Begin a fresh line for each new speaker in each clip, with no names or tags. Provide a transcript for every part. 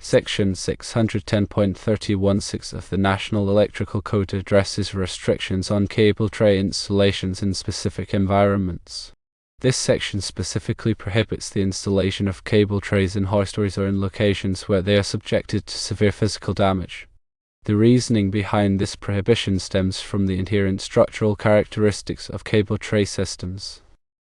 Section 610.316 of the National Electrical Code addresses restrictions on cable tray installations in specific environments. This section specifically prohibits the installation of cable trays in hoistways or in locations where they are subjected to severe physical damage. The reasoning behind this prohibition stems from the inherent structural characteristics of cable tray systems.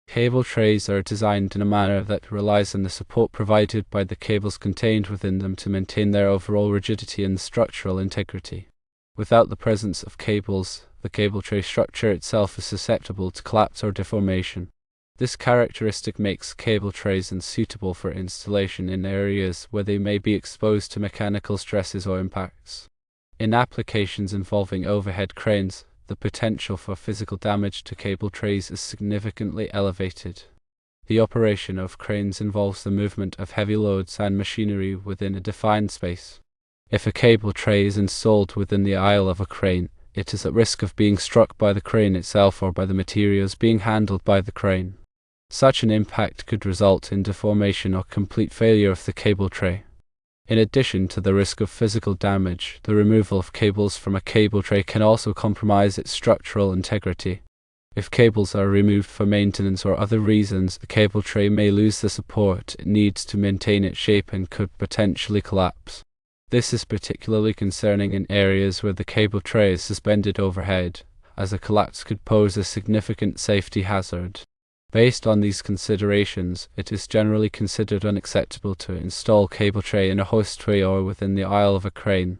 Cable trays are designed in a manner that relies on the support provided by the cables contained within them to maintain their overall rigidity and structural integrity. Without the presence of cables, the cable tray structure itself is susceptible to collapse or deformation. This characteristic makes cable trays unsuitable for installation in areas where they may be exposed to mechanical stresses or impacts. In applications involving overhead cranes, the potential for physical damage to cable trays is significantly elevated. The operation of cranes involves the movement of heavy loads and machinery within a defined space. If a cable tray is installed within the aisle of a crane, it is at risk of being struck by the crane itself or by the materials being handled by the crane. Such an impact could result in deformation or complete failure of the cable tray. In addition to the risk of physical damage, the removal of cables from a cable tray can also compromise its structural integrity. If cables are removed for maintenance or other reasons, the cable tray may lose the support it needs to maintain its shape and could potentially collapse. This is particularly concerning in areas where the cable tray is suspended overhead, as a collapse could pose a significant safety hazard. Based on these considerations, it is generally considered unacceptable to install cable tray in a hoistway or within the aisle of a crane.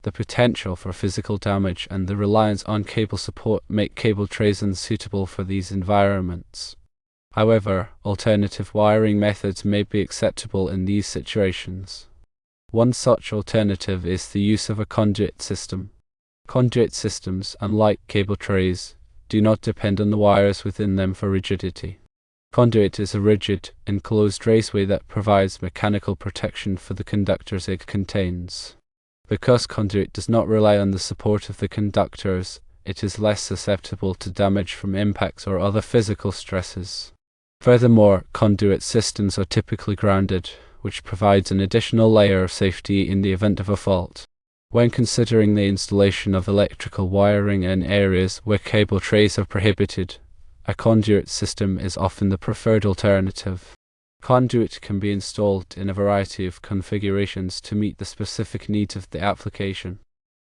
The potential for physical damage and the reliance on cable support make cable trays unsuitable for these environments. However, alternative wiring methods may be acceptable in these situations. One such alternative is the use of a conduit system. Conduit systems, unlike cable trays, do not depend on the wires within them for rigidity. Conduit is a rigid, enclosed raceway that provides mechanical protection for the conductors it contains. Because conduit does not rely on the support of the conductors, it is less susceptible to damage from impacts or other physical stresses. Furthermore, conduit systems are typically grounded, which provides an additional layer of safety in the event of a fault. When considering the installation of electrical wiring in areas where cable trays are prohibited, a conduit system is often the preferred alternative. Conduit can be installed in a variety of configurations to meet the specific needs of the application.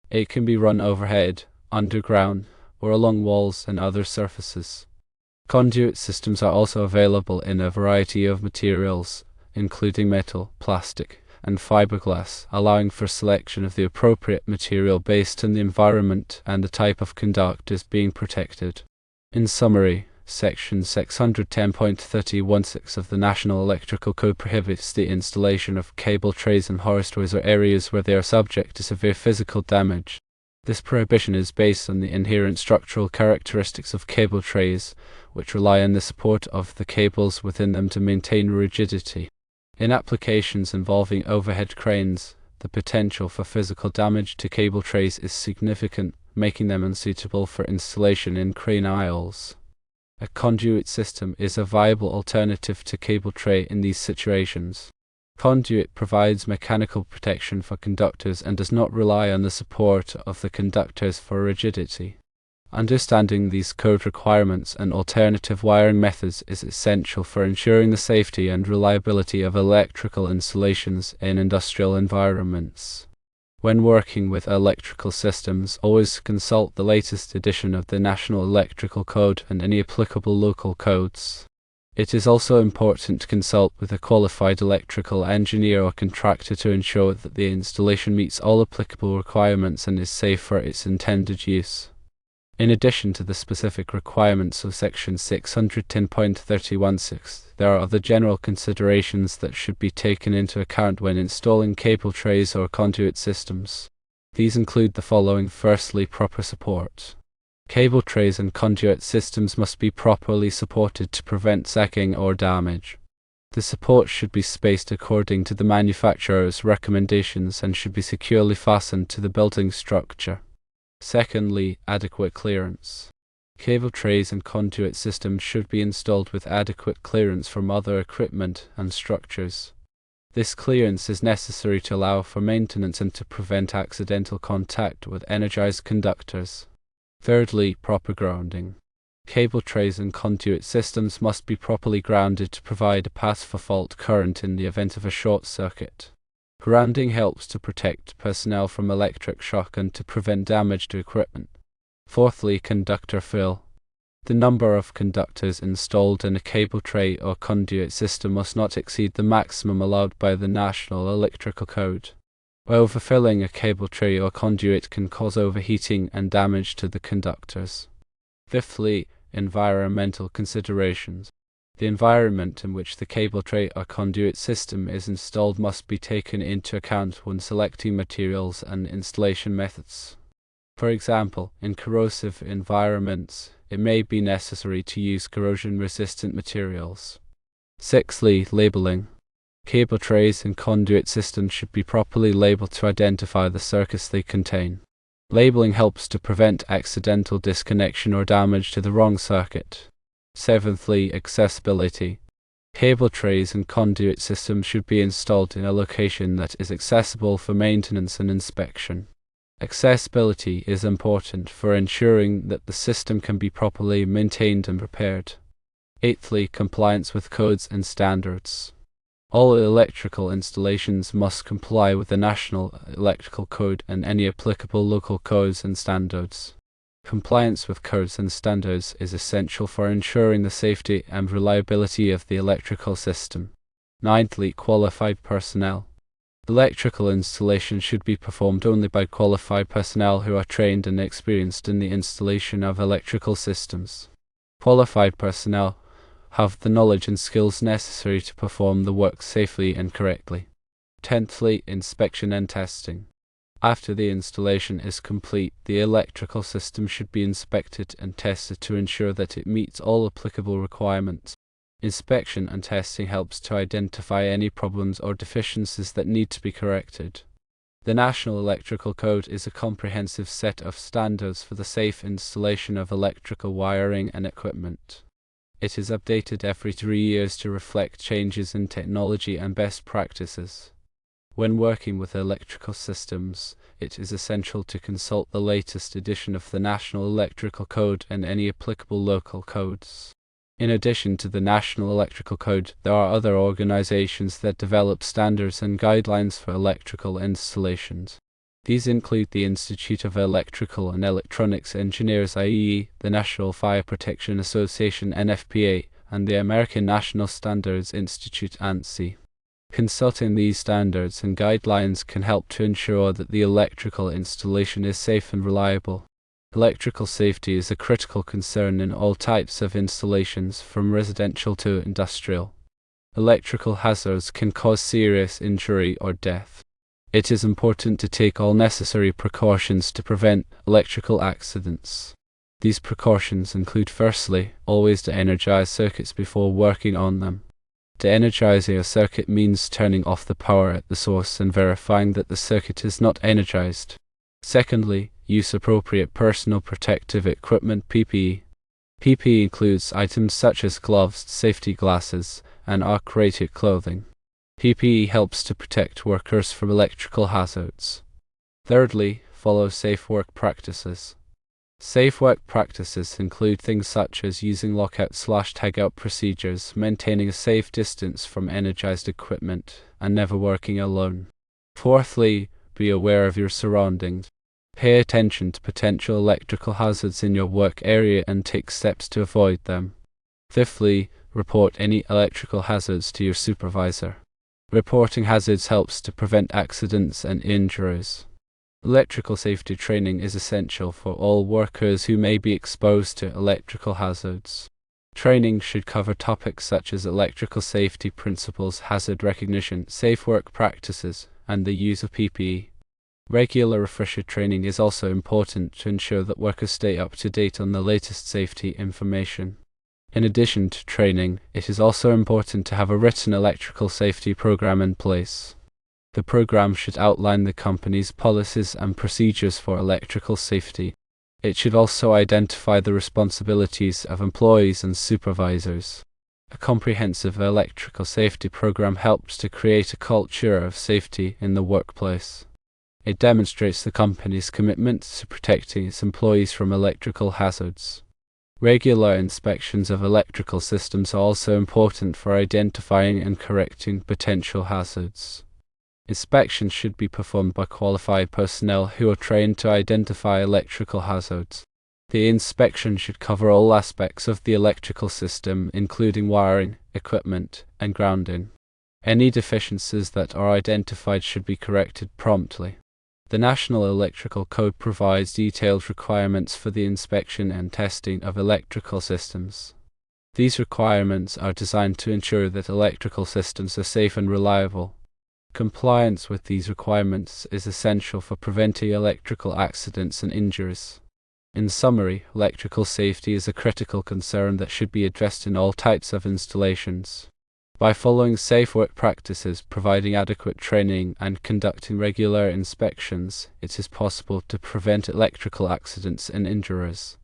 It can be run overhead, underground, or along walls and other surfaces. Conduit systems are also available in a variety of materials, including metal, plastic, and fiberglass, allowing for selection of the appropriate material based on the environment and the type of conductors being protected. In summary, Section 610.316 of the National Electrical Code prohibits the installation of cable trays in hoistways or areas where they are subject to severe physical damage. This prohibition is based on the inherent structural characteristics of cable trays, which rely on the support of the cables within them to maintain rigidity. In applications involving overhead cranes, the potential for physical damage to cable trays is significant, making them unsuitable for installation in crane aisles. A conduit system is a viable alternative to cable tray in these situations. Conduit provides mechanical protection for conductors and does not rely on the support of the conductors for rigidity. Understanding these code requirements and alternative wiring methods is essential for ensuring the safety and reliability of electrical installations in industrial environments. When working with electrical systems, always consult the latest edition of the National Electrical Code and any applicable local codes. It is also important to consult with a qualified electrical engineer or contractor to ensure that the installation meets all applicable requirements and is safe for its intended use. In addition to the specific requirements of Section 610.316, there are other general considerations that should be taken into account when installing cable trays or conduit systems. These include the following. Firstly, proper support. Cable trays and conduit systems must be properly supported to prevent sacking or damage. The support should be spaced according to the manufacturer's recommendations and should be securely fastened to the building structure. Secondly, adequate clearance. Cable trays and conduit systems should be installed with adequate clearance from other equipment and structures. This clearance is necessary to allow for maintenance and to prevent accidental contact with energized conductors. Thirdly, proper grounding. Cable trays and conduit systems must be properly grounded to provide a path for fault current in the event of a short circuit. Grounding helps to protect personnel from electric shock and to prevent damage to equipment. Fourthly, conductor fill. The number of conductors installed in a cable tray or conduit system must not exceed the maximum allowed by the National Electrical Code. Overfilling a cable tray or conduit can cause overheating and damage to the conductors. Fifthly, environmental considerations. The environment in which the cable tray or conduit system is installed must be taken into account when selecting materials and installation methods. For example, in corrosive environments, it may be necessary to use corrosion-resistant materials. Sixthly, labeling. Cable trays and conduit systems should be properly labeled to identify the circuits they contain. Labeling helps to prevent accidental disconnection or damage to the wrong circuit. Seventhly, accessibility. Cable trays and conduit systems should be installed in a location that is accessible for maintenance and inspection. Accessibility is important for ensuring that the system can be properly maintained and repaired. Eighthly, compliance with codes and standards. All electrical installations must comply with the National Electrical Code and any applicable local codes and standards. Compliance with codes and standards is essential for ensuring the safety and reliability of the electrical system. Ninthly, qualified personnel. Electrical installation should be performed only by qualified personnel who are trained and experienced in the installation of electrical systems. Qualified personnel have the knowledge and skills necessary to perform the work safely and correctly. Tenthly, inspection and testing. After the installation is complete, the electrical system should be inspected and tested to ensure that it meets all applicable requirements. Inspection and testing helps to identify any problems or deficiencies that need to be corrected. The National Electrical Code is a comprehensive set of standards for the safe installation of electrical wiring and equipment. It is updated every 3 years to reflect changes in technology and best practices. When working with electrical systems, it is essential to consult the latest edition of the National Electrical Code and any applicable local codes. In addition to the National Electrical Code, there are other organizations that develop standards and guidelines for electrical installations. These include the Institute of Electrical and Electronics Engineers, i.e., the National Fire Protection Association (NFPA), and the American National Standards Institute (ANSI). Consulting these standards and guidelines can help to ensure that the electrical installation is safe and reliable. Electrical safety is a critical concern in all types of installations, from residential to industrial. Electrical hazards can cause serious injury or death. It is important to take all necessary precautions to prevent electrical accidents. These precautions include, firstly, always de-energize circuits before working on them. De-energizing a circuit means turning off the power at the source and verifying that the circuit is not energized. Secondly, use appropriate personal protective equipment (PPE). PPE includes items such as gloves, safety glasses, and arc-rated clothing. PPE helps to protect workers from electrical hazards. Thirdly, follow safe work practices. Safe work practices include things such as using lockout/tagout procedures, maintaining a safe distance from energized equipment, and never working alone. Fourthly, be aware of your surroundings. Pay attention to potential electrical hazards in your work area and take steps to avoid them. Fifthly, report any electrical hazards to your supervisor. Reporting hazards helps to prevent accidents and injuries. Electrical safety training is essential for all workers who may be exposed to electrical hazards. Training should cover topics such as electrical safety principles, hazard recognition, safe work practices, and the use of PPE. Regular refresher training is also important to ensure that workers stay up to date on the latest safety information. In addition to training, it is also important to have a written electrical safety program in place. The program should outline the company's policies and procedures for electrical safety. It should also identify the responsibilities of employees and supervisors. A comprehensive electrical safety program helps to create a culture of safety in the workplace. It demonstrates the company's commitment to protecting its employees from electrical hazards. Regular inspections of electrical systems are also important for identifying and correcting potential hazards. Inspections should be performed by qualified personnel who are trained to identify electrical hazards. The inspection should cover all aspects of the electrical system, including wiring, equipment, and grounding. Any deficiencies that are identified should be corrected promptly. The National Electrical Code provides detailed requirements for the inspection and testing of electrical systems. These requirements are designed to ensure that electrical systems are safe and reliable. Compliance with these requirements is essential for preventing electrical accidents and injuries. In summary, electrical safety is a critical concern that should be addressed in all types of installations. By following safe work practices, providing adequate training, and conducting regular inspections, it is possible to prevent electrical accidents and injuries.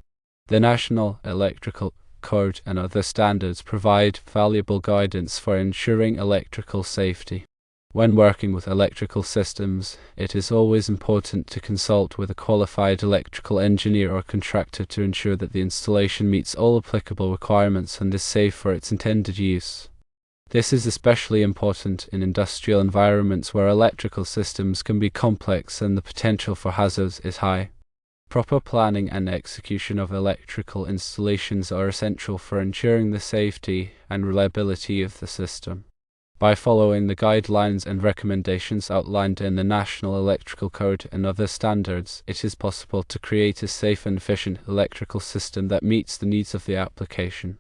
The National Electrical Code and other standards provide valuable guidance for ensuring electrical safety. When working with electrical systems, it is always important to consult with a qualified electrical engineer or contractor to ensure that the installation meets all applicable requirements and is safe for its intended use. This is especially important in industrial environments where electrical systems can be complex and the potential for hazards is high. Proper planning and execution of electrical installations are essential for ensuring the safety and reliability of the system. By following the guidelines and recommendations outlined in the National Electrical Code and other standards, it is possible to create a safe and efficient electrical system that meets the needs of the application.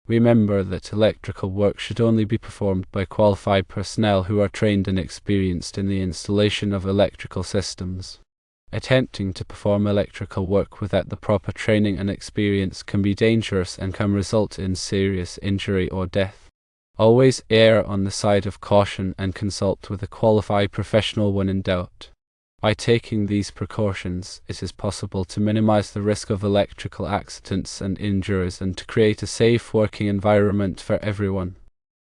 Remember that electrical work should only be performed by qualified personnel who are trained and experienced in the installation of electrical systems. Attempting to perform electrical work without the proper training and experience can be dangerous and can result in serious injury or death. Always err on the side of caution and consult with a qualified professional when in doubt. By taking these precautions, it is possible to minimize the risk of electrical accidents and injuries and to create a safe working environment for everyone.